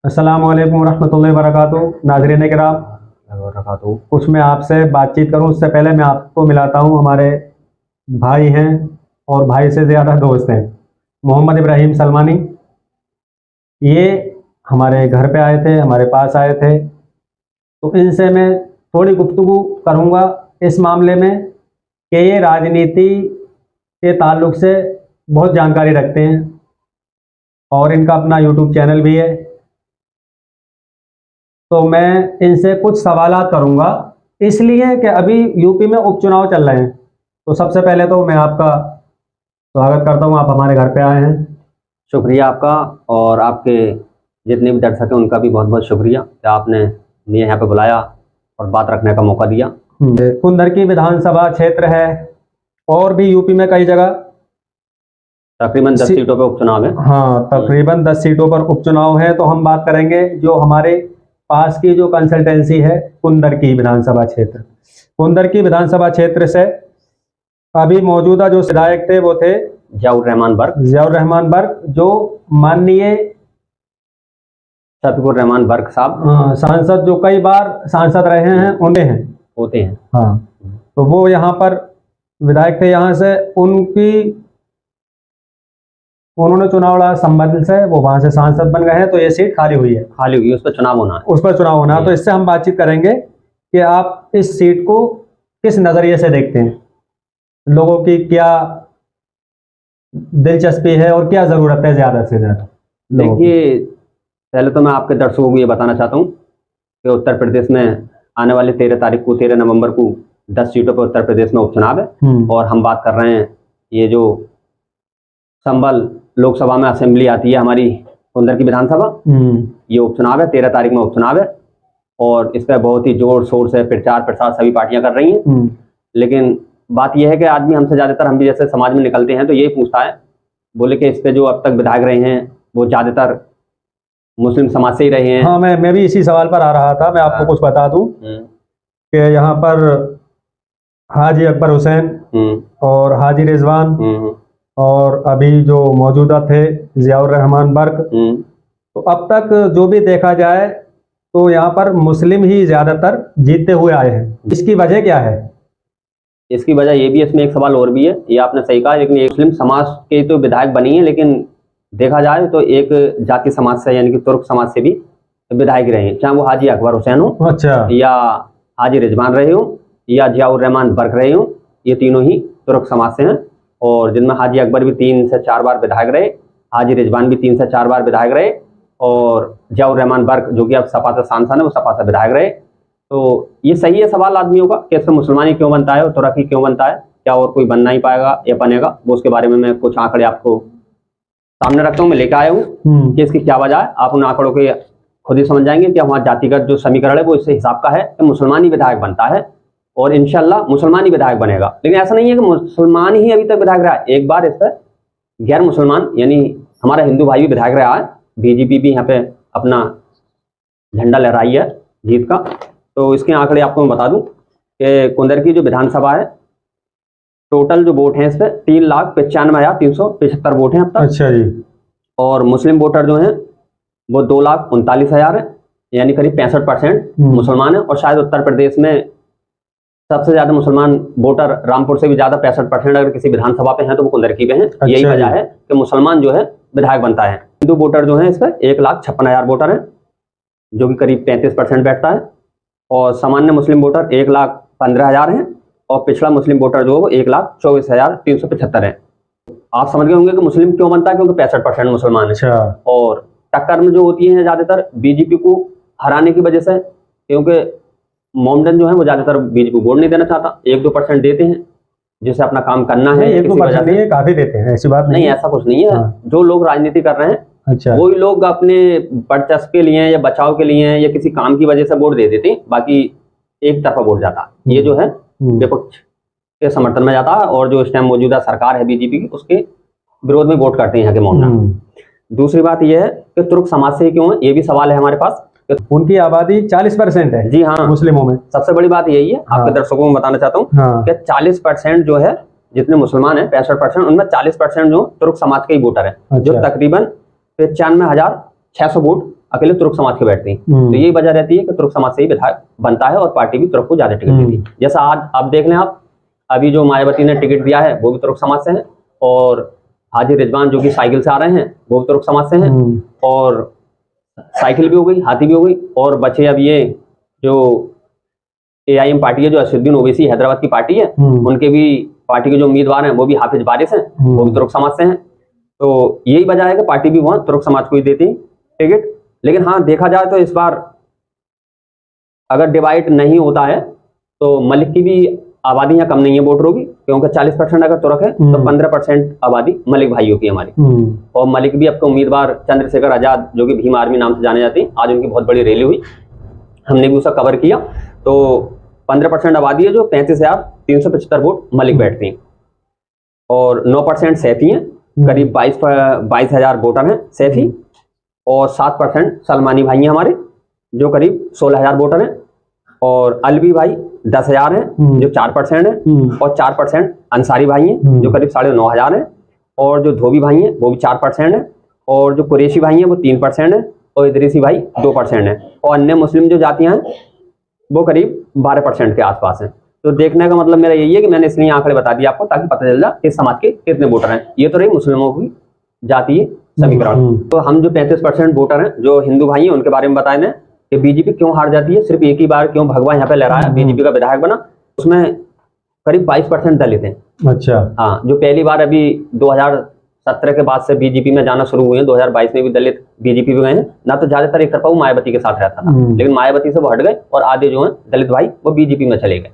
अस्सलामुअलैकुम रहमतुल्लाहि व बरकातुहू। नाज़रीन किराम, कुछ मैं आपसे बातचीत करूं उससे पहले मैं आपको मिलाता हूं, हमारे भाई हैं और भाई से ज़्यादा दोस्त हैं, मोहम्मद इब्राहिम सलमानी। ये हमारे घर पे आए थे, हमारे पास आए थे, तो इनसे मैं थोड़ी गुफ्तगू करूंगा इस मामले में कि ये राजनीति के ताल्लुक़ से बहुत जानकारी रखते हैं और इनका अपना यूट्यूब चैनल भी है। तो मैं इनसे कुछ सवालात करूंगा, इसलिए कि अभी यूपी में उपचुनाव चल रहे हैं। तो सबसे पहले तो मैं आपका स्वागत करता हूं, आप हमारे घर पे आए हैं। शुक्रिया आपका, और आपके जितने भी दर्शक हैं उनका भी बहुत बहुत शुक्रिया कि आपने मुझे यहाँ पे बुलाया और बात रखने का मौका दिया। कुंदरकी विधानसभा क्षेत्र है और भी यूपी में कई जगह तकरीबन 10 सीटों पर उपचुनाव है। हाँ, तकरीबन 10 सीटों पर उपचुनाव है। तो हम बात करेंगे जो हमारे पास की जो कंसल्टेंसी है कुंदरकी विधानसभा क्षेत्र। कुंदरकी विधानसभा क्षेत्र से अभी मौजूदा जो विधायक थे वो थे जियाउर रहमान बर्क, जो माननीय शफीकुर रहमान बर्क साहब सांसद, जो कई बार सांसद रहे हैं, उन्हें होते हैं। हाँ, तो वो यहाँ पर विधायक थे। यहाँ से उन्होंने चुनाव लड़ा संबंध से, वो वहां से सांसद बन गए हैं। तो ये सीट खाली हुई है, उस पर चुनाव होना है। तो इससे हम बातचीत करेंगे कि आप इस सीट को किस नजरिए से देखते हैं, लोगों की क्या दिलचस्पी है और क्या जरूरत है ज्यादा से ज्यादा। देखिए, पहले तो मैं आपके दर्शकों को ये बताना चाहता हूँ कि उत्तर प्रदेश में आने वाले 13 नवंबर को 10 सीटों पर उत्तर प्रदेश में उपचुनाव है। और हम बात कर रहे हैं, ये जो संभल लोकसभा में असेंबली आती है हमारी कुंदरकी विधानसभा, ये उपचुनाव है, 13 तारीख में उपचुनाव है। और इस पर बहुत ही जोर शोर से प्रचार प्रसार सभी पार्टियां कर रही हैं। लेकिन बात यह है कि आदमी हमसे ज़्यादातर, हम भी जैसे समाज में निकलते हैं तो यही पूछता है, बोले कि इस पे जो अब तक विधायक रहे हैं वो ज़्यादातर मुस्लिम समाज से ही रहे हैं। हाँ, मैं भी इसी सवाल पर आ रहा था। मैं आपको कुछ बता दूं कि यहाँ पर हाजी अकबर हुसैन और हाजी रिजवान और अभी जो मौजूदा थे जियाउर रहमान बर्क, तो अब तक जो भी देखा जाए तो यहाँ पर मुस्लिम ही ज्यादातर जीतते हुए आए हैं। इसकी वजह क्या है? इसकी वजह ये भी, इसमें एक सवाल और भी है, ये आपने सही कहा। लेकिन एक मुस्लिम समाज के तो विधायक बनी है, लेकिन देखा जाए तो एक जाति समाज से, यानी कि तुर्क समाज से भी विधायक रहे हैं, चाहे वो हाजी अकबर हुसैन हो, अच्छा, या हाजी रिजवान रहे हो, या जियाउर रहमान बर्क रहे हो। ये तीनों ही तुर्क समाज से हैं, और जिनमें हाजी अकबर भी 3 से 4 बार विधायक रहे, हाजी रिजवान भी 3 से 4 बार विधायक रहे, और जियाउर रहमान बर्क जो कि अब सपा से सांसद है, वो सपा से विधायक रहे। तो ये सही है सवाल आदमियों का कि इससे मुसलमानी क्यों बनता है और तुर्की क्यों बनता है, क्या और कोई बन नहीं पाएगा या बनेगा? वो उसके बारे में मैं कुछ आंकड़े आपको सामने रखता हूँ, मैं लेकर आया हूँ कि इसकी क्या वजह है। आप उन आंकड़ों के खुद ही समझ जाएंगे कि हमारा जातिगत जो समीकरण है वो इस हिसाब का है कि मुसलमान ही विधायक बनता है, और इंशाल्लाह मुसलमान ही विधायक बनेगा। लेकिन ऐसा नहीं है कि मुसलमान ही अभी तक विधायक रहा है। एक बार इस पर गैर मुसलमान, यानी हमारा हिंदू भाई भी विधायक रहा है। बीजेपी भी यहाँ पे अपना झंडा लहराई है जीत का। तो इसके आंकड़े आपको मैं बता दूं कि कुंदरकी जो विधानसभा है, टोटल जो वोट हैं इस पर 3,95,375 वोट हैं अब तक। अच्छा जी। और मुस्लिम वोटर जो हैं वो 2,39,000 है, यानी करीब 65% मुसलमान है। और शायद उत्तर प्रदेश में सबसे ज्यादा मुसलमान वोटर रामपुर से भी ज्यादा, 65% अगर किसी विधानसभा पे हैं तो वो कुंदरकी पे हैं। अच्छा, यही वजह है कि मुसलमान जो है विधायक बनता है। हिंदू वोटर जो है इस पर 1,56,000 वोटर है, जो कि करीब 33% बैठता है। और सामान्य मुस्लिम वोटर 1,15,000 हैं, और पिछड़ा मुस्लिम वोटर जो है वो 1,24,375 है। आप समझ गए होंगे कि मुस्लिम क्यों बनता है, क्योंकि 65% मुसलमान है। और टक्कर में जो होती है ज्यादातर बीजेपी को हराने की वजह से, क्योंकि मोमडन जो है वो ज्यादातर बीजेपी को वोट नहीं देना चाहता। 1-2% देते हैं जिसे अपना काम करना है। 1-2% नहीं है, काफी देते हैं, ऐसी बात नहीं, ऐसा कुछ नहीं है। जो लोग राजनीति कर रहे हैं, अच्छा, वही लोग अपने वर्चस्व के लिए या बचाव के लिए या किसी काम की वजह से वोट दे देते हैं, बाकी एक तरफा वोट जाता। ये जो है विपक्ष के समर्थन में जाता है, और जो इस टाइम मौजूदा सरकार है बीजेपी की, उसके विरोध में वोट करते हैं यहाँ के मोमडन। दूसरी बात यह है कि तुर्क समाज से क्यों है, ये भी सवाल है हमारे पास। उनकी आबादी 40% है। जी हाँ, मुस्लिमों में। सबसे बड़ी बात यही है, आपके दर्शकों को बताना चाहता हूँ कि 40% जो है, जितने मुसलमान है 65%, उनमें 40% जो तुर्क समाज के ही वोटर है, जो तकरीबन 95,600 वोट अकेले तुर्क समाज के बैठते हैं। तो यही वजह रहती है कि तुर्क समाज से ही विधायक बनता है और पार्टी भी तुर्क को ज्यादा टिकट देती है। जैसा आज आप देख लें, आप अभी जो मायावती ने टिकट दिया है वो भी तुर्क समाज से है, और हाजी रिजवान जो कि साइकिल से आ रहे हैं वो भी तुर्क समाज से हैं, और साइकिल भी हो गई, हाथी भी हो गई, और बचे अब ये जो AIM पार्टी है, जो असदुद्दीन ओवैसी हैदराबाद की पार्टी है, उनके भी पार्टी के जो उम्मीदवार हैं वो भी हाफिज बारिश हैं, वो भी तुर्क समाज से हैं। तो यही वजह है कि पार्टी भी वहाँ तुर्क समाज को ही देती है टिकट। लेकिन हाँ, देखा जाए तो इस बार अगर डिवाइड नहीं होता है तो मलिक की भी आबादी यहाँ कम नहीं है वोटरों की, क्योंकि 40% अगर तुर्क है तो 15% आबादी मलिक भाइयों की हमारी। और मलिक भी अब के उम्मीदवार चंद्रशेखर आजाद, जो कि भीम आर्मी नाम से जाने जाते हैं, आज उनकी बहुत बड़ी रैली हुई, हमने भी उसका कवर किया। तो 15% आबादी है, जो 35,375 वोट मलिक बैठती हैं, और 9% सैफी हैं, करीब 22,000 वोटर हैं सैफी, और 7% सलमानी भाई हैं हमारे, जो करीब 16,000 वोटर हैं, और अलवी भाई 10,000 हैं, जो 4% है, और 4% अंसारी भाई हैं, जो करीब 9,500 हैं, और जो धोबी भाई हैं वो भी 4% है, और जो कुरैशी भाई हैं वो 3% है, और इदरीसी भाई 2% है, और अन्य मुस्लिम जो जातियां हैं वो करीब 12% के आसपास हैं। तो देखने का मतलब मेरा यही है कि मैंने इसलिए आंकड़े बता दिए आपको, ताकि पता चल जाए कि समाज के कितने वोटर हैं। ये तो रही मुस्लिमों की जातीय समीकरण। तो हम जो 35% वोटर हैं जो हिंदू भाई हैं, उनके बारे में बताए दें कि बीजेपी क्यों हार जाती है, सिर्फ एक ही बार क्यों भगवा यहाँ पे लहराया, बीजेपी का विधायक बना, उसमें करीब 22% दलित हैं। अच्छा। हाँ, जो पहली बार अभी 2017 के बाद से बीजेपी में जाना शुरू हुए हैं, 2022 में भी दलित बीजेपी में गए हैं ना। तो ज्यादातर एक तरफा वो मायावती के साथ रहता था, लेकिन मायावती से वो हट गए, और आधे जो हैं दलित भाई वो बीजेपी में चले गए।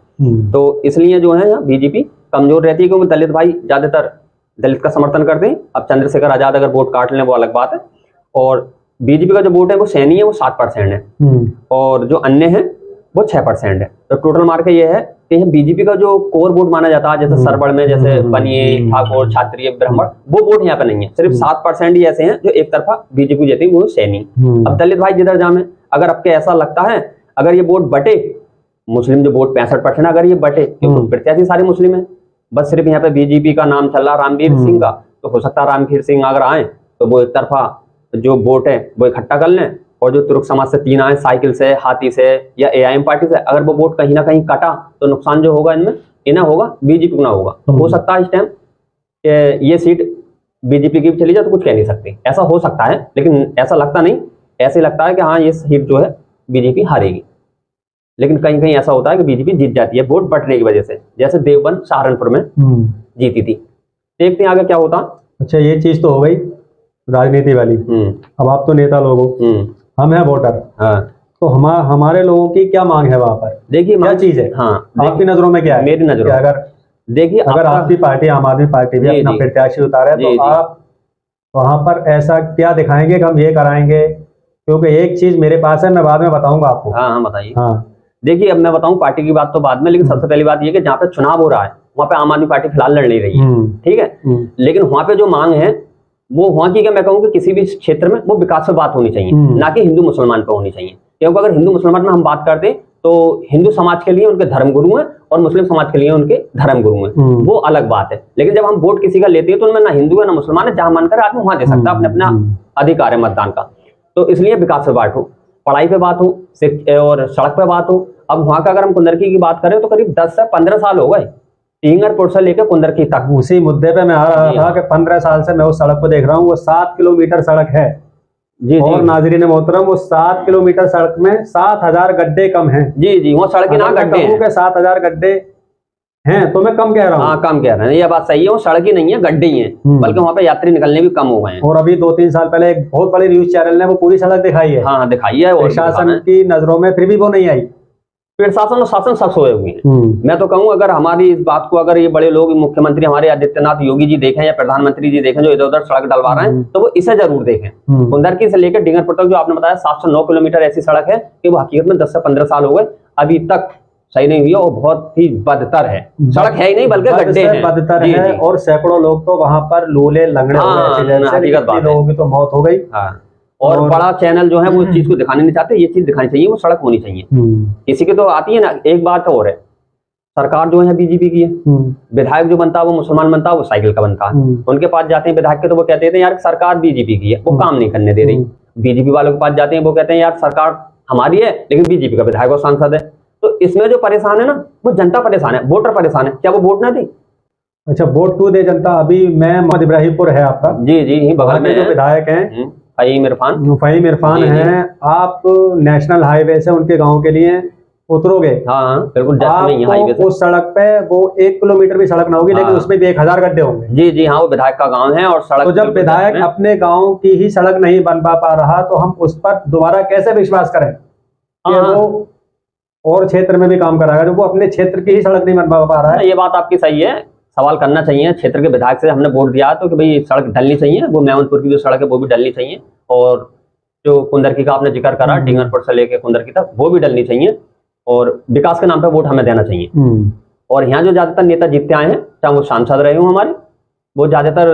तो इसलिए जो है यहाँ बीजेपी कमजोर रहती है, क्योंकि दलित भाई ज्यादातर दलित का समर्थन करते हैं। अब चंद्रशेखर आजाद अगर वोट काट लें वो अलग बात है, और बीजेपी का जो वोट है वो सैनी है, वो 7% है, और जो अन्य है वो 6% है। तो टोटल मार के ये है कि बीजेपी का जो कोर वोट माना जाता है, जैसे सरबड़ में जैसे बनिए, ठाकुर, क्षत्रिय, ब्राह्मण, वो वोट यहाँ पे नहीं है। सिर्फ 7% ही ऐसे हैं जो एक तरफा बीजेपी देते हैं, वो सैनी। अब दलित भाई जिधर जामे, अगर आपके ऐसा लगता है अगर ये वोट बटे, मुस्लिम जो वोट 65%, अगर ये बटे, क्योंकि प्रत्याशी सारे मुस्लिम है, बस सिर्फ यहाँ पे बीजेपी का नाम चल रहा रामवीर सिंह का, तो हो सकता है रामवीर सिंह अगर आए तो वो एक तरफा जो वोट है वो इकट्ठा कर लें, और जो तुर्क समाज से 3 आए, साइकिल से, हाथी से या AIM पार्टी से, अगर वो वोट कहीं ना कहीं कटा तो नुकसान जो होगा इनमें इन्हें होगा, बीजेपी को ना होगा। तो हो सकता है इस टाइम ये सीट बीजेपी की भी चली जाए, तो कुछ कह नहीं सकते, ऐसा हो सकता है, लेकिन ऐसा लगता नहीं। ऐसे लगता है कि हाँ ये सीट जो है बीजेपी हारेगी, लेकिन कहीं कहीं ऐसा होता है कि बीजेपी जीत जाती है वोट बटने की वजह से, जैसे देवबंद सहारनपुर में जीती थी। देखते हैं आगे क्या होता। अच्छा, ये चीज तो हो गई राजनीति वाली। अब आप तो नेता लोग हो, हम हैं वोटर। हाँ। तो हमारे लोगों की क्या मांग है वहां पर? देखिए क्या चीज है। हाँ, आपकी नजरों में क्या है? मेरी नजरों में अगर देखिए, अगर आपकी पार्टी आम आदमी पार्टी भी अपना प्रत्याशी उतारे, तो आप वहां पर ऐसा क्या दिखाएंगे कि हम ये कराएंगे? क्योंकि एक चीज मेरे पास है, मैं बाद में बताऊंगा आपको। हाँ, बताइए। हाँ, देखिए, अब मैं बताऊं पार्टी की बात तो बाद में, लेकिन सबसे पहली बात ये कि जहाँ पे चुनाव हो रहा है वहां पे आम आदमी पार्टी फिलहाल लड़ नहीं रही है, ठीक है। लेकिन वहां पे जो मांग है वो वहां की, क्या मैं कहूँ कि किसी भी क्षेत्र में वो विकास पे बात होनी चाहिए, ना कि हिंदू मुसलमान पे होनी चाहिए। क्योंकि अगर हिंदू मुसलमान में हम बात करते हैं तो हिंदू समाज के लिए उनके धर्म गुरु हैं, और मुस्लिम समाज के लिए उनके धर्म गुरु हैं, वो अलग बात है। लेकिन जब हम वोट किसी का लेते हैं तो उनमें ना हिंदू है ना मुसलमान है, जहां मन करे आदमी वहां दे सकता है, अपने अपना अधिकार है मतदान का। तो इसलिए विकास पे बात हो, पढ़ाई पे बात हो, और सड़क पे बात हो। अब वहां का अगर हम कुंदरकी की बात करें तो करीब 10 से 15 साल हो गए टिंगरपुर से लेकर कुंदरकी तक। उसी मुद्दे पे मैं आ रहा था कि 15 साल से मैं उस सड़क को देख रहा हूँ, वो 7 किलोमीटर सड़क है। जी, और नाज़रीन मोहतरम, वो 7 किलोमीटर सड़क में 7,000 गड्ढे कम हैं। जी, वो सड़क ना गड्ढे हैं, 7,000 गड्ढे हैं, तो मैं कम कह रहा हूँ। हाँ, कम कह रहे हैं, ये बात सही है। वो सड़क ही नहीं है, गड्ढे ही हैं, बल्कि वहाँ पे यात्री निकलने भी कम हो गए हैं। और अभी 2-3 साल पहले एक बहुत बड़े न्यूज चैनल ने वो पूरी सड़क दिखाई है। हाँ, दिखाई है, प्रशासन की नजरों में फिर भी वो नहीं आई। प्रशासन और शासन सब सोए हुए हैं। मैं तो कहूँ अगर हमारी इस बात को अगर ये बड़े लोग, मुख्यमंत्री हमारे आदित्यनाथ योगी जी देखें या प्रधानमंत्री जी देखें, जो इधर उधर सड़क डलवा रहे हैं, तो वो इसे जरूर देखें। कुंदरकी से लेकर डिंगरपुर तक जो आपने बताया 709 किलोमीटर ऐसी सड़क है कि वो हकीकत में 10 से 15 साल हो गए, अभी तक सही नहीं हुई, और बहुत ही बदतर है। सड़क है ही नहीं, बल्कि गड्ढे हैं, बदतर है। और सैकड़ों लोग तो वहां पर लूले लंगड़े हो गए, लोगों की तो मौत हो गई। और बड़ा चैनल जो है वो इस चीज को दिखाने नहीं चाहते, ये चीज दिखानी चाहिए, वो सड़क होनी चाहिए। इसी की तो आती है ना। एक बात और है, सरकार जो है बीजेपी की है, विधायक जो बनता है वो मुसलमान बनता है, वो साइकिल का बनता है। उनके पास जाते हैं विधायक के, तो वो कहते हैं यार सरकार बीजेपी की है, वो काम नहीं करने दे रही। बीजेपी वालों के पास जाते हैं, वो कहते हैं यार सरकार हमारी है लेकिन बीजेपी का विधायक और सांसद है। तो इसमें जो परेशान है ना, वो जनता परेशान है, वोटर परेशान है। क्या वो वोट ना दी? अच्छा, वोट क्यों दे जनता? अभी मैं मोहम्मद इब्राहिमपुर है आपका, जी जी, यही बगल वहाँ में के जो है। विधायक हैं फ़हीम इरफान। फ़हीम इरफान जी, जी। हैं। आप नेशनल हाईवे से उनके गांव के लिए उतरोगे, हाँ बिल्कुल, जस्ट में ही हाईवे आपको से। उस सड़क पे वो 1 किलोमीटर भी सड़क ना होगी, लेकिन हाँ। उसमें भी 1000 गड्ढे होंगे। जी जी हाँ, वो विधायक का गांव है और सड़क तो जब बिल्कुल विधायक जस्ट में। अपने गांव की ही सड़क नहीं बन पा रहा, तो हम उस पर दोबारा कैसे विश्वास करें कि हाँ, वो और क्षेत्र में भी काम कराएगा, जब वो अपने क्षेत्र की ही सड़क नहीं बन पा रहा है। ये बात आपकी सही है। सवाल करना चाहिए क्षेत्र के विधायक से, हमने वोट दिया तो कि भाई सड़क डलनी चाहिए, वो मेमनपुर की जो सड़क है वो भी डलनी चाहिए, और जो कुंदरकी का आपने जिक्र करा डिंगरपुर से लेके कुंदरकी तक, वो भी डलनी चाहिए, और विकास के नाम पे वोट हमें देना चाहिए। और यहाँ जो ज्यादातर नेता जीतते आए हैं, चाहे वो सांसद रहे हों हमारे, वो ज्यादातर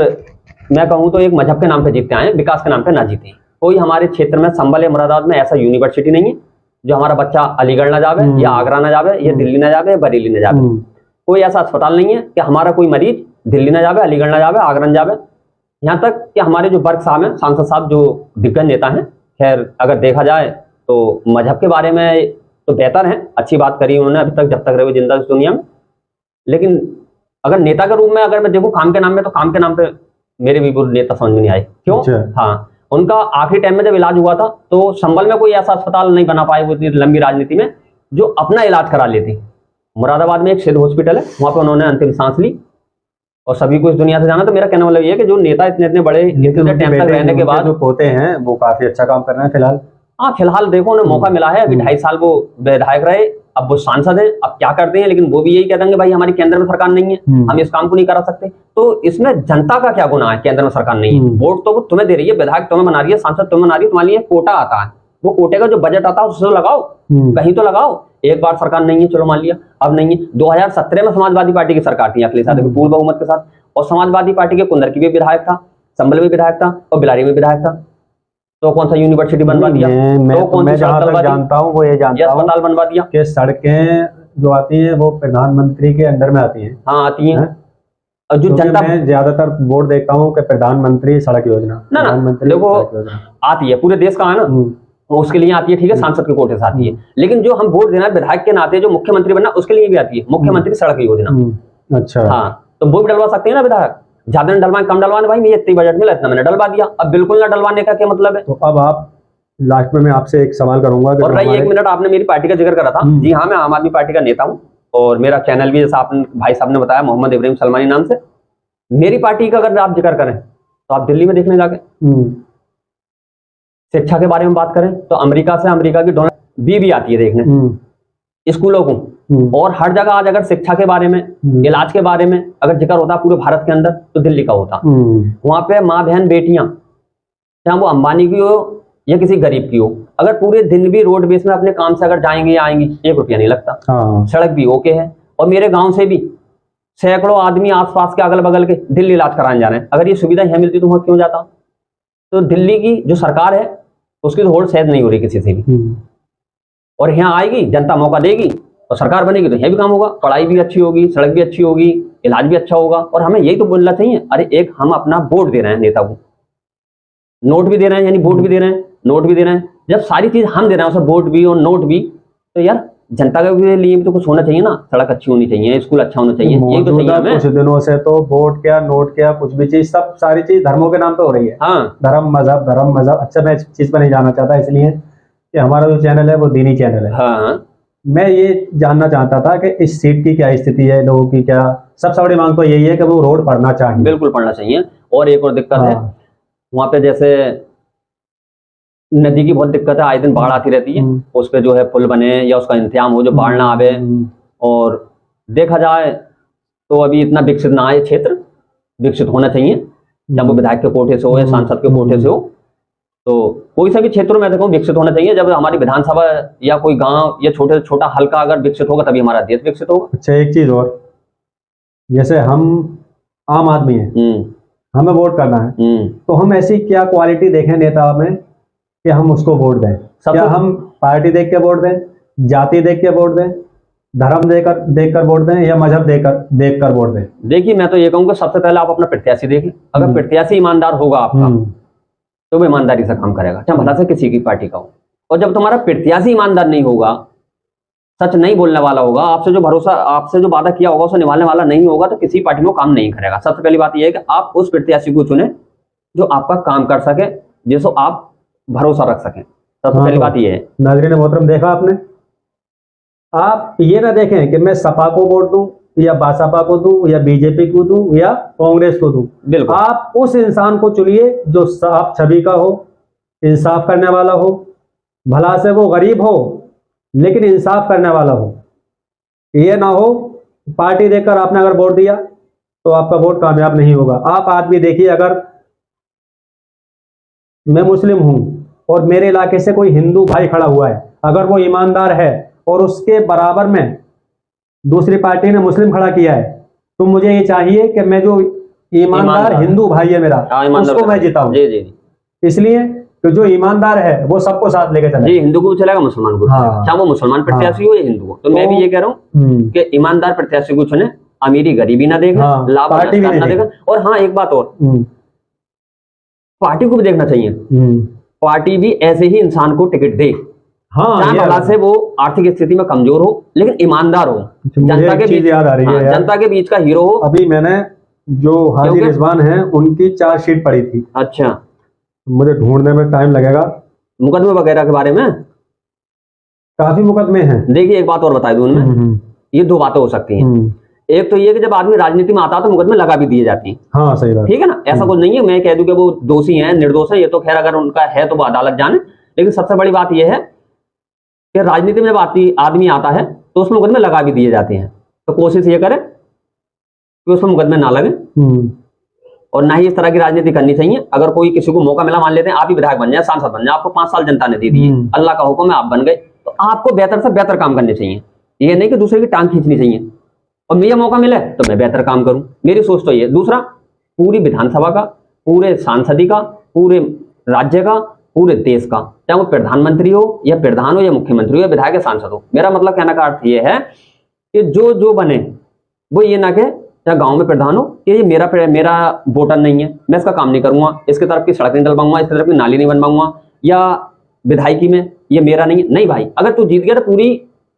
मैं कहूँ तो एक मजहब के नाम पे जीतते आए हैं, विकास के नाम पे ना जीते। कोई हमारे क्षेत्र में संभल या मुरादाबाद में ऐसा यूनिवर्सिटी नहीं है जो हमारा बच्चा अलीगढ़ ना जावे या आगरा ना जावे या दिल्ली ना जावे या बरेली ना जावे। कोई ऐसा अस्पताल नहीं है कि हमारा कोई मरीज दिल्ली ना जावे, अलीगढ़ ना जावे, आगरा ना जावे। यहाँ तक कि हमारे जो बर्ग साहब हैं, सांसद साहब, जो दिग्गज नेता हैं, खैर अगर देखा जाए तो मजहब के बारे में तो बेहतर हैं, अच्छी बात करी उन्होंने अभी तक, जब तक रहे जिंदा इस दुनिया में। लेकिन अगर नेता के रूप में अगर मैं देखूं काम के नाम में, तो काम के नाम पे मेरे भी वो नेता समझ में नहीं आए। क्यों? हाँ, उनका आखिरी टाइम में जब इलाज हुआ था तो संभल में कोई ऐसा अस्पताल नहीं बना पाए वो इतनी लंबी राजनीति में, जो अपना इलाज करा लेती। मुरादाबाद में एक सिद्ध हॉस्पिटल है, वहां पर उन्होंने अंतिम सांस ली और सभी को इस दुनिया से जाना। तो मेरा कहना मतलब ये है कि जो नेता इतने इतने बड़े टाइम तक रहने के बाद जो पोते हैं वो काफी अच्छा काम कर रहे हैं फिलहाल। हाँ, फिलहाल देखो उन्हें मौका मिला है, अभी 2.5 साल वो विधायक रहे, अब वो सांसद है, अब क्या करते हैं, लेकिन वो भी यही कह देंगे भाई हमारी केंद्र में सरकार नहीं है, हम इस काम को नहीं करा सकते। तो इसमें जनता का क्या गुनाह है? केंद्र में सरकार नहीं है, वोट तो वो तुम्हें दे रही है, विधायक तुम्हें बना रही है, सांसद तुम्हें बना रही है, तुम्हारे लिए कोटा आता है, वो कोटे का जो बजट आता है उससे तो लगाओ, कहीं तो लगाओ। एक बार सरकार नहीं है, चलो मान लिया, अब नहीं है। 2017 में समाजवादी पार्टी की सरकार थी अखिलेश यादव की पूर्ण बहुमत के साथ, और समाजवादी पार्टी के कुंदरकी भी विधायक था, संभल में विधायक था और बिलारी में विधायक था। तो कौन सा यूनिवर्सिटी बनवा दिया? तो कौन सी सड़क जानता हूँ, वो ये जानता हूँ अस्पताल बनवा दिया कि सड़कें जो आती हैं वो प्रधानमंत्री के अंडर में आती हैं। हाँ, आती हैं। और जो जनता, मैं ज्यादातर बोर्ड देखता हूँ कि प्रधानमंत्री सड़क योजना, प्रधानमंत्री देखो आती है, पूरे देश का है ना, उसके लिए आती है, ठीक है, सांसद के कोटे से आती है। लेकिन जो हम वोट देना विधायक के नाते, जो मुख्यमंत्री बनना, उसके लिए भी आती है मुख्यमंत्री सड़क योजना। अच्छा, हाँ, तो वो भी डलवा सकते हैं ना विधायक, ज्यादा न डलवाए कम डलवाने, भाई मैं इतनी बजट मिला इतना मैंने डलवा दिया, अब बिल्कुल ना डलवाने का क्या मतलब है? तो अब आप लास्ट में मैं आपसे एक सवाल करूंगा। और रही 1 मिनट, आपने मेरी पार्टी का जिक्र करा था, जी हाँ, मैं आम आदमी पार्टी का नेता हूँ और मेरा चैनल भी, जैसा आपने भाई साहब ने बताया, मोहम्मद इब्राहिम सलमानी नाम से। मेरी पार्टी का अगर आप जिक्र करें तो आप दिल्ली में देखने जाके, शिक्षा के बारे में बात करें तो अमेरिका से, अमेरिका की डोनर भी आती है देखने स्कूलों को, और हर जगह आज अगर शिक्षा के बारे में, इलाज के बारे में अगर जिक्र होता पूरे भारत के अंदर, तो दिल्ली का होता। वहां पे माँ बहन बेटियां, चाहे वो अंबानी की हो या किसी गरीब की हो, अगर पूरे दिन भी रोड बेस में अपने काम से अगर जाएंगे या आएंगी, 1 रुपया नहीं लगता। सड़क भी ओके है, और मेरे गांव से भी सैकड़ों आदमी आसपास के अगल बगल के दिल्ली इलाज कराने जा रहे हैं। अगर ये सुविधा यहाँ मिलती तो वहां क्यों जाता? तो दिल्ली की जो सरकार है उसकी तो होड़ सहज नहीं हो रही किसी से भी, और यहाँ आएगी जनता, मौका देगी और सरकार बनेगी तो यहाँ भी काम होगा, पढ़ाई भी अच्छी होगी, सड़क भी अच्छी होगी, इलाज भी अच्छा होगा। और हमें यही तो बोलना चाहिए, अरे एक हम अपना वोट दे रहे हैं नेता को, नोट भी दे रहे हैं, यानी वोट भी दे रहे हैं, नोट भी दे रहे हैं। जब सारी चीज हम दे रहे हैं, उसे वोट भी और नोट भी, तो यार जनता के लिए भी तो कुछ होना चाहिए ना, सड़क अच्छी होनी चाहिए, स्कूल अच्छा होना चाहिए, यही तो चाहिए हमें। कुछ दिनों से तो वोट क्या, नोट क्या, कुछ भी चीज, सब सारी चीज धर्मों के नाम पे हो रही है। हाँ, धर्म मजहब। अच्छा, मैं इस चीज पर नहीं जाना चाहता, इसलिए कि हमारा जो चैनल है वो दीनी चैनल है। हाँ, मैं ये जानना चाहता था कि इस सीट की क्या स्थिति है, लोगों की क्या, सबसे बड़ी मांग तो यही है कि वो रोड पड़ना चाहिए। बिल्कुल पड़ना चाहिए। और एक और दिक्कत है वहां पे, जैसे नदी की बहुत दिक्कत है, आए दिन बाढ़ आती रहती है, उस पे जो है पुल बने या उसका इंतजाम हो जो बाढ़ ना आवे। और देखा जाए तो अभी इतना विकसित ना है क्षेत्र, विकसित होना चाहिए, जब वो विधायक के कोटे से हो या सांसद के कोटे से हो, तो कोई सा भी क्षेत्रों में देखो विकसित होना चाहिए। जब हमारी विधानसभा या कोई गांव या छोटा हल्का अगर विकसित होगा तभी हमारा देश विकसित होगा। अच्छा, एक चीज और, जैसे हम आम आदमी हैं, हमें वोट करना है, तो हम ऐसी क्या क्वालिटी देखें नेता में कि हम उसको वोट दें? क्या हम पार्टी देख के वोट दें, जाति देख के वोट दें, धर्म देखकर वोट दें, या मजहब देखकर वोट दें? देखिए, मैं तो ये कहूँगा सबसे पहले आप अपना प्रत्याशी देखिए। अगर प्रत्याशी ईमानदार होगा आपका, तो वो ईमानदारी से काम करेगा, चाहे भला से किसी की पार्टी का हो। और जब तुम्हारा प्रत्याशी ईमानदार नहीं होगा, सच नहीं बोलने वाला होगा, आपसे जो भरोसा, आपसे जो वादा किया होगा उसे निभाने वाला नहीं होगा, तो किसी पार्टी में काम नहीं करेगा। सबसे पहली बात यह है कि आप उस प्रत्याशी को चुने जो आपका काम कर सके, जिसको आप भरोसा रख सकें। सबसे पहली बात यह है। नाज़रीन मोहतरम, देखा आपने, आप ये ना देखें कि मैं सपा को वोट दूं या बासपा को दूं या बीजेपी को दूं या कांग्रेस को दूं। बिल्कुल, आप उस इंसान को चुनिए जो साफ छवि का हो, इंसाफ करने वाला हो, भला से वो गरीब हो लेकिन इंसाफ करने वाला हो। ये ना हो पार्टी देखकर आपने अगर वोट दिया तो आपका वोट कामयाब नहीं होगा। आप आदमी देखिए, अगर मैं मुस्लिम हूं और मेरे इलाके से कोई हिंदू भाई खड़ा हुआ है, अगर वो ईमानदार है और उसके बराबर में दूसरी पार्टी ने मुस्लिम खड़ा किया है, तो मुझे ये चाहिए कि मैं जो ईमानदार हिंदू भाई है मेरा, उसको मैं जिताऊं। जी जी, इसलिए तो जो ईमानदार है वो सबको साथ लेके चले। जी, हिंदू को भी चलेगा, मुसलमान को, चाहे वो मुसलमान प्रत्याशी हो या हिंदू हो। तो मैं भी ये कह रहा हूँ कि ईमानदार प्रत्याशी को चुने, अमीरी गरीबी ना देखें, लाभ ना देखें। और हाँ, एक बात और, पार्टी को भी देखना चाहिए, पार्टी भी ऐसे ही इंसान को टिकट दे, चाहे भला से वो आर्थिक स्थिति में कमजोर हो लेकिन ईमानदार हो, जनता के बीच याद आ रही है, जनता के बीच का हीरो हो। अभी मैंने जो हाजी रिजवान है उनकी चार्जशीट पढ़ी थी। अच्छा, मुझे ढूंढने में टाइम लगेगा। मुकदमे वगैरह के बारे में काफी मुकदमे हैं। देखिए, एक बात और बता दूं उनमें, ये दो बातें हो सकती हैं। एक तो ये कि जब आदमी राजनीति में आता है तो मुकदमे लगा भी दिए जाती हैं। हाँ, सही बात, ठीक है ना। ऐसा कुछ नहीं है मैं कह दूं कि वो दोषी हैं, निर्दोष हैं, ये तो खैर अगर उनका है तो वो अदालत जाने। लेकिन सबसे बड़ी बात यह है कि राजनीति में जब आदमी आता है तो उसमें मुकदमे लगा भी दिए जाते हैं। तो कोशिश ये करें कि उसमें मुकदमे ना लगे, और ना ही इस तरह की राजनीति करनी चाहिए। अगर कोई किसी को मौका मिला, मान लेते हैं आप ही विधायक बन जाए, सांसद बन जाए, आपको 5 साल जनता ने दे दिए, अल्लाह का हुक्म है आप बन गए, तो आपको बेहतर से बेहतर काम करने चाहिए। ये नहीं कि दूसरे की टांग खींचनी चाहिए। और मुझे मौका मिले तो मैं बेहतर काम करूं, मेरी सोच तो ये। दूसरा, पूरी विधानसभा का, पूरे सांसदी का, पूरे राज्य का, पूरे देश का, चाहे वो प्रधानमंत्री हो या प्रधान हो या मुख्यमंत्री हो या विधायक या सांसद हो, मेरा मतलब कहने का अर्थ ये है कि जो बने वो ये ना कहे, चाहे गांव में प्रधान हो, कि ये मेरा वोटर नहीं है, मैं इसका काम नहीं करूंगा, इसके तरफ की सड़क नहीं डलवाऊंगा, इसके तरफ की नाली नहीं बनवाऊंगा, या विधायकी में ये मेरा नहीं भाई। अगर तू जीत गया तो पूरी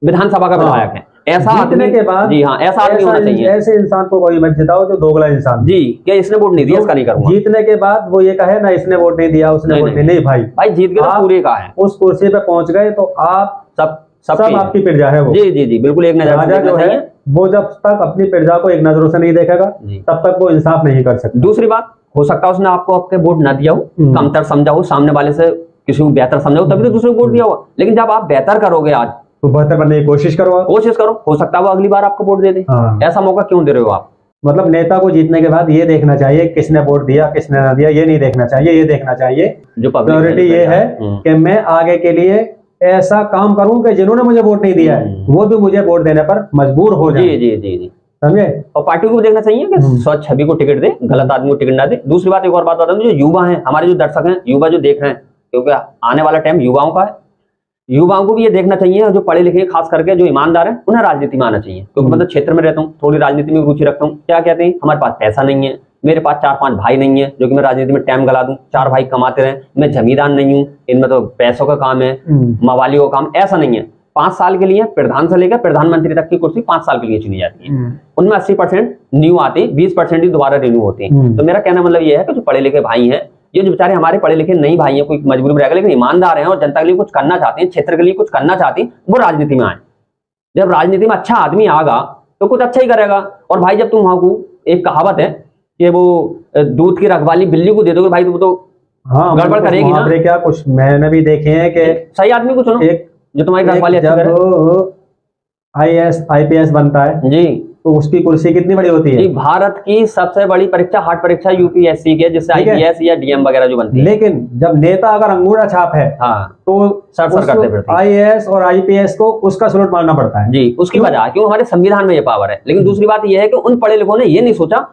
विधानसभा का विधायक है, ऐसा आदमी के बाद, जी हाँ, ऐसा आदमी होना चाहिए। ऐसे इंसान को कोई मत जिताओ जो दोगला इंसान, जी, क्या इसने वोट नहीं दिया इसका नहीं करूंगा। जीतने के बाद वो ये कहे ना इसने वोट नहीं दिया, उसने वोट नहीं, भाई जीत गए तो पूरे का है। उस कुर्सी पे पहुंच गए तो आप सब आपकी प्रजा है वो। जी जी जी, बिल्कुल। एक नजर राजा जो है वो जब तक अपनी प्रजा को एक नजरों से नहीं देखेगा तब तक वो इंसाफ नहीं कर सकता। दूसरी बात, हो सकता है उसने आपको आपके वोट ना दिया हो, कमतर समझा हो, सामने वाले से किसी को बेहतर समझा हो, तभी तो दूसरे को वोट दिया होगा। लेकिन जब आप बेहतर करोगे आज तो बेहतर बनने की कोशिश करो, हो सकता है वो अगली बार आपको वोट दे दे। ऐसा मौका क्यों दे रहे हो आप? मतलब नेता को जीतने के बाद ये देखना चाहिए किसने वोट दिया किसने ना दिया, ये नहीं देखना चाहिए। ये देखना चाहिए जो प्रायोरिटी ये है कि मैं आगे के लिए ऐसा काम करूं कि जिन्होंने मुझे वोट नहीं दिया है वो भी मुझे वोट देने पर मजबूर हो जाए। जी जी जी जी, समझे। और पार्टी को देखना चाहिए कि स्वच्छ छवि को टिकट दे, गलत आदमी को टिकट ना दे। दूसरी बात, एक और बात बता दूं, जो युवा हैं, हमारे जो दर्शक हैं, युवा जो देख रहे हैं, क्योंकि आने वाला टाइम युवाओं का है, युवाओं को भी ये देखना चाहिए, जो पढ़े लिखे खास करके जो ईमानदार है उन्हें राजनीति में आना चाहिए। क्योंकि मतलब क्षेत्र में रहता हूँ, थोड़ी राजनीति में रुचि रखता हूँ। क्या कहते हैं, हमारे पास पैसा नहीं है, मेरे पास 4-5 भाई नहीं है जो कि मैं राजनीति में टाइम गला दूं, 4 भाई कमाते रहे, मैं जमींदार नहीं हूं, इनमें तो पैसों का काम है, मवालियों का काम, ऐसा नहीं है। 5 साल के लिए प्रधान से लेकर प्रधानमंत्री तक की कुर्सी 5 साल के लिए चुनी जाती है। उनमें 80% न्यू आती, 20% ही दोबारा रिन्यू होती है। तो मेरा कहना मतलब ये है कि जो पढ़े लिखे भाई हैं, ये जो बेचारे हमारे पढ़े लिखे नहीं भाई हैं, कोई मजबूरी में रहेगा लेकिन ईमानदार हैं और जनता के लिए कुछ करना चाहते हैं, क्षेत्र के लिए कुछ करना चाहते हैं, वो राजनीति में आए। जब राजनीति में अच्छा आदमी आगा तो कुछ अच्छा ही करेगा। और भाई जब तुम वहां को, एक कहावत है कि वो दूध की रखवाली बिल्ली को दे दोगे भाई, तो वो तो गड़बड़ करेगी ना। क्या कुछ मैंने भी देखे हैं कि सही आदमी को चुनो, एक जो तुम्हारी रखवाली अच्छी करे। IAS IPS बनता है जी, तो उसकी कुर्सी कितनी बड़ी होती है? भारत की सबसे बड़ी परीक्षा, हार्ड परीक्षा UPSC के, जिससे IPS या DM वगैरह जो बनती है। लेकिन जब नेता अगर अंगूठा छाप है तो सर करते पड़ते हैं। IAS और IPS को उसका सलूट मारना पड़ता है जी। उसकी वजह क्यों, हमारे संविधान में ये पावर है। लेकिन दूसरी बात यह है कि उन पढ़े लिखों ने ये नहीं सोचा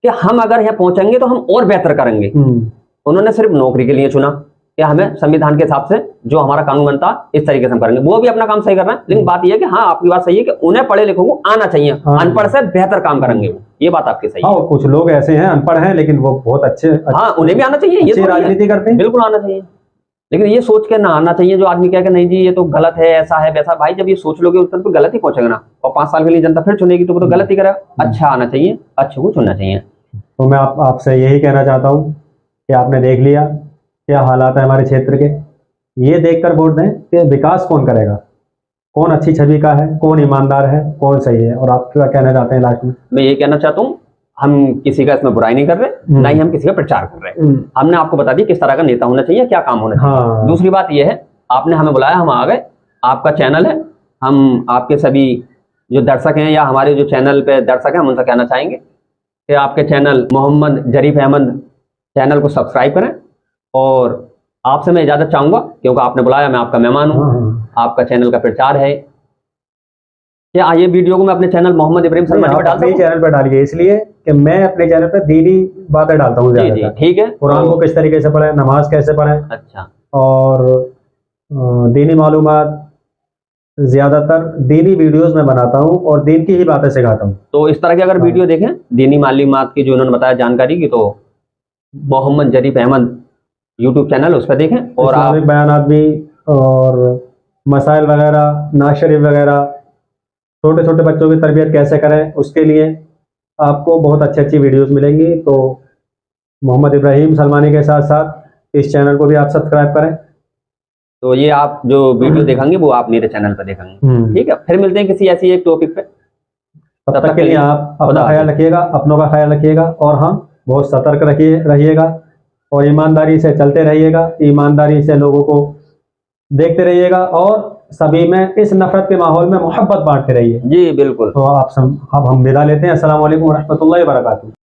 कि हम अगर यहाँ पहुंचेंगे तो हम और बेहतर करेंगे। उन्होंने सिर्फ नौकरी के लिए चुना कि हमें संविधान के हिसाब से जो हमारा कानून बनता इस तरीके से हम करेंगे। वो भी अपना काम सही कर रहे हैं, लेकिन बात यह है कि हाँ, आपकी बात सही है कि उन्हें पढ़े लिखों को आना चाहिए, अनपढ़ से बेहतर काम करेंगे वो। ये बात आपकी सही है। हाँ, कुछ लोग ऐसे हैं अनपढ़ हैं लेकिन वो बहुत अच्छे हाँ, उन्हें भी आना चाहिए, ये अच्छी थोड़ी है। राजनीति करते हैं। बिल्कुल आना चाहिए, लेकिन ये सोच के ना आना चाहिए जो आदमी कहे कि नहीं जी ये तो गलत है, ऐसा है वैसा। भाई जब ये सोच लोगे उस तो गलत ही पहुंचेगा ना, और 5 साल के लिए जनता फिर चुनेगी तो वो तो गलत ही करेगा। अच्छा आना चाहिए, अच्छे को चुनना चाहिए। तो मैं आपसे यही कहना चाहता हूँ कि आपने देख लिया क्या हालात है हमारे क्षेत्र के, ये देखकर वोट दें कि विकास कौन करेगा, कौन अच्छी छवि का है, कौन ईमानदार है, कौन सही है। और आप क्या कहना चाहते हैं लास्ट में? मैं ये कहना चाहता हूँ, हम किसी का इसमें बुराई नहीं कर रहे, ना ही हम किसी का प्रचार कर रहे। हमने आपको बता दिया किस तरह का नेता होना चाहिए, क्या काम होना चाहिए। हाँ। दूसरी बात यह है, आपने हमें बुलाया, हम आ गए, आपका चैनल है, हम आपके सभी जो दर्शक हैं या हमारे जो चैनल पे दर्शक हैं हम उनसे कहना चाहेंगे कि आपके चैनल मोहम्मद जरीफ अहमद चैनल को सब्सक्राइब करें। और आपसे मैं इजाजत चाहूंगा क्योंकि आपने बुलाया, मैं आपका मेहमान हूँ, आपका चैनल का प्रचार है। क्या ये वीडियो को मैं अपने चैनल मोहम्मद इब्राहिम सलमानी पर डाल सकता हूं? चैनल पर डालिए, इसलिए कि मैं अपने चैनल पर दीनी बातें डालता हूँ जी जी, ठीक है। कुरान को किस तरीके से पढ़ें, नमाज कैसे पढ़ें, अच्छा, और दीनी मालूमात, ज्यादातर दीनी वीडियोस में बनाता हूँ और दीन की ही बातें सिखाता हूँ। तो इस तरह की अगर वीडियो देखें दीनी मालूमात की जो उन्होंने बताया जानकारी की, तो मोहम्मद जरीफ अहमद यूट्यूब चैनल उस पर देखें। और आप बयानात भी और मसाइल वगैरह, नाज शरीफ वगैरह, छोटे छोटे बच्चों की तरबियत कैसे करें उसके लिए आपको बहुत अच्छी अच्छी वीडियोस मिलेंगी। तो मोहम्मद इब्राहिम सलमानी के साथ साथ इस चैनल को भी आप सब्सक्राइब करें। तो ये आप जो वीडियो देखेंगे वो आप मेरे चैनल पर देखेंगे, ठीक है। फिर मिलते हैं किसी ऐसी एक टॉपिक पे, तब तक के लिए आप अपना ख्याल रखिएगा, अपनों का ख्याल रखिएगा, और हम बहुत सतर्क रहिएगा और ईमानदारी से चलते रहिएगा, ईमानदारी से लोगों को देखते रहिएगा और सभी में इस नफरत के माहौल में मोहब्बत बांटते रहिए। जी बिल्कुल। तो अब हम विदा लेते हैं। अस्सलाम वालेकुम व रहमतुल्लाहि व बरकातुहू।